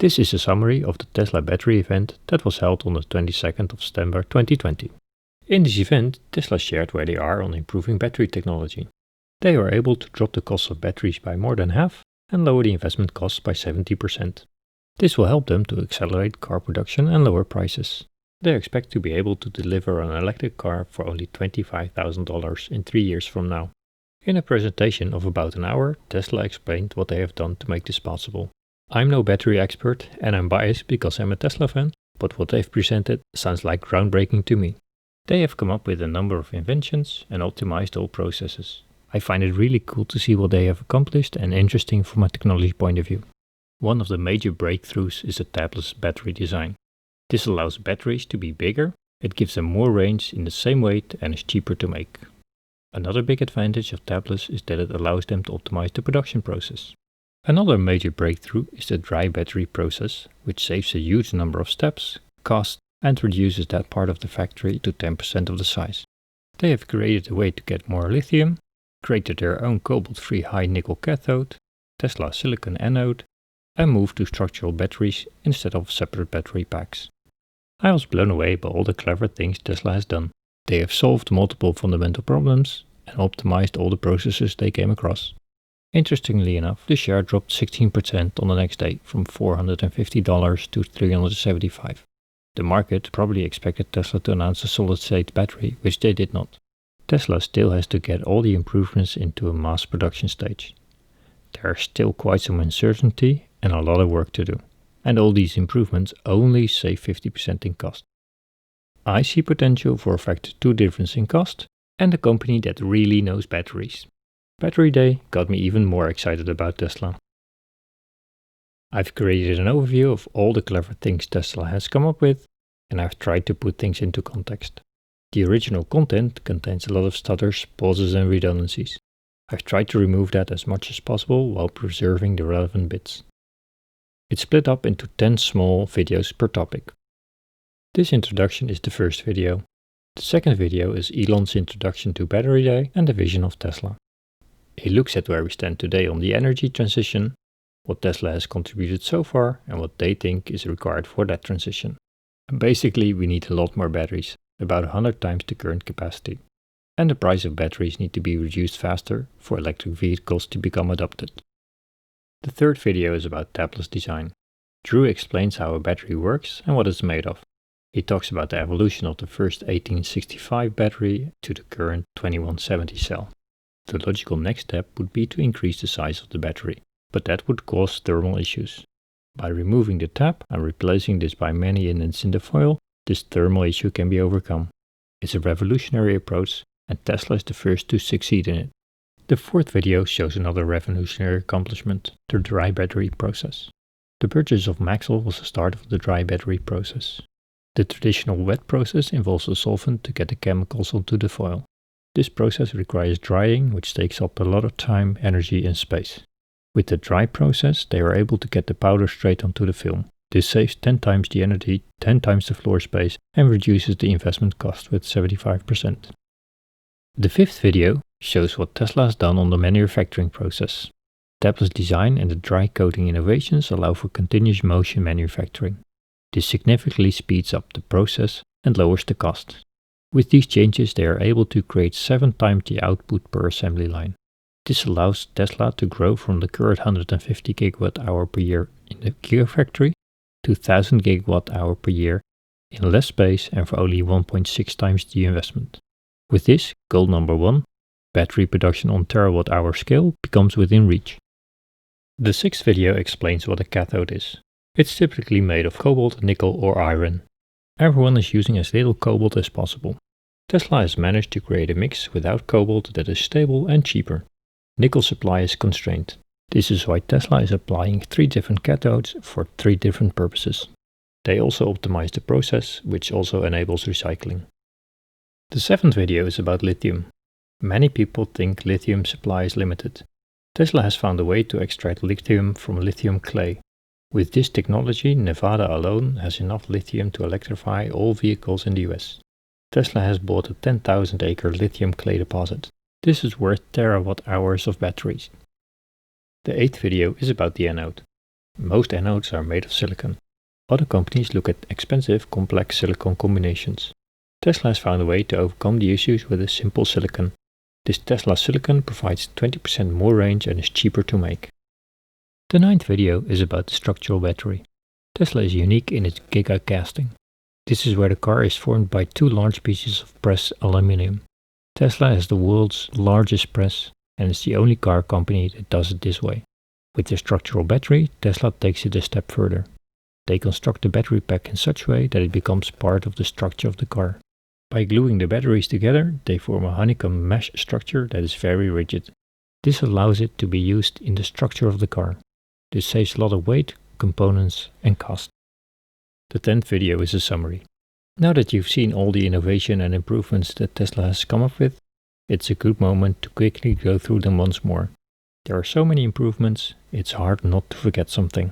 This is a summary of the Tesla battery event that was held on the 22nd of September 2020. In this event, Tesla shared where they are on improving battery technology. They are able to drop the cost of batteries by more than half and lower the investment costs by 70%. This will help them to accelerate car production and lower prices. They expect to be able to deliver an electric car for only $25,000 in 3 years from now. In a presentation of about an hour, Tesla explained what they have done to make this possible. I'm no battery expert and I'm biased because I'm a Tesla fan, but what they've presented sounds like groundbreaking to me. They have come up with a number of inventions and optimized all processes. I find it really cool to see what they have accomplished and interesting from a technology point of view. One of the major breakthroughs is the tabless battery design. This allows batteries to be bigger, it gives them more range in the same weight and is cheaper to make. Another big advantage of tablets is that it allows them to optimize the production process. Another major breakthrough is the dry battery process, which saves a huge number of steps, cost, and reduces that part of the factory to 10% of the size. They have created a way to get more lithium, created their own cobalt-free high-nickel cathode, Tesla silicon anode, and moved to structural batteries instead of separate battery packs. I was blown away by all the clever things Tesla has done. They have solved multiple fundamental problems and optimized all the processes they came across. Interestingly enough, the share dropped 16% on the next day from $450 to $375. The market probably expected Tesla to announce a solid-state battery, which they did not. Tesla still has to get all the improvements into a mass production stage. There is still quite some uncertainty and a lot of work to do. And all these improvements only save 50% in cost. I see potential for a factor 2 difference in cost and a company that really knows batteries. Battery Day got me even more excited about Tesla. I've created an overview of all the clever things Tesla has come up with, and I've tried to put things into context. The original content contains a lot of stutters, pauses and redundancies. I've tried to remove that as much as possible while preserving the relevant bits. It's split up into 10 small videos per topic. This introduction is the first video. The second video is Elon's introduction to Battery Day and the vision of Tesla. He looks at where we stand today on the energy transition, what Tesla has contributed so far and what they think is required for that transition. And basically we need a lot more batteries, about 100 times the current capacity. And the price of batteries need to be reduced faster for electric vehicles to become adopted. The third video is about tabless design. Drew explains how a battery works and what it's made of. He talks about the evolution of the first 1865 battery to the current 2170 cell. The logical next step would be to increase the size of the battery, but that would cause thermal issues. By removing the tap and replacing this by many indents in the foil, this thermal issue can be overcome. It's a revolutionary approach and Tesla is the first to succeed in it. The fourth video shows another revolutionary accomplishment, the dry battery process. The purchase of Maxwell was the start of the dry battery process. The traditional wet process involves a solvent to get the chemicals onto the foil. This process requires drying, which takes up a lot of time, energy and space. With the dry process, they are able to get the powder straight onto the film. This saves 10 times the energy, 10 times the floor space and reduces the investment cost with 75%. The fifth video shows what Tesla has done on the manufacturing process. Tabless design and the dry coating innovations allow for continuous motion manufacturing. This significantly speeds up the process and lowers the cost. With these changes they are able to create 7 times the output per assembly line. This allows Tesla to grow from the current 150 GWh per year in the Gigafactory to 1000 GWh per year in less space and for only 1.6 times the investment. With this, goal number 1, battery production on terawatt-hour scale, becomes within reach. The sixth video explains what a cathode is. It's typically made of cobalt, nickel or iron. Everyone is using as little cobalt as possible. Tesla has managed to create a mix without cobalt that is stable and cheaper. Nickel supply is constrained. This is why Tesla is applying 3 different cathodes for 3 different purposes. They also optimize the process, which also enables recycling. The seventh video is about lithium. Many people think lithium supply is limited. Tesla has found a way to extract lithium from lithium clay. With this technology, Nevada alone has enough lithium to electrify all vehicles in the US. Tesla has bought a 10,000-acre lithium clay deposit. This is worth terawatt hours of batteries. The eighth video is about the anode. Most anodes are made of silicon. Other companies look at expensive, complex silicon combinations. Tesla has found a way to overcome the issues with a simple silicon. This Tesla silicon provides 20% more range and is cheaper to make. The 9th video is about the structural battery. Tesla is unique in its giga casting. This is where the car is formed by 2 large pieces of pressed aluminum. Tesla has the world's largest press and is the only car company that does it this way. With the structural battery, Tesla takes it a step further. They construct the battery pack in such a way that it becomes part of the structure of the car. By gluing the batteries together, they form a honeycomb mesh structure that is very rigid. This allows it to be used in the structure of the car. This saves a lot of weight, components and cost. The 10th video is a summary. Now that you've seen all the innovation and improvements that Tesla has come up with, it's a good moment to quickly go through them once more. There are so many improvements, it's hard not to forget something.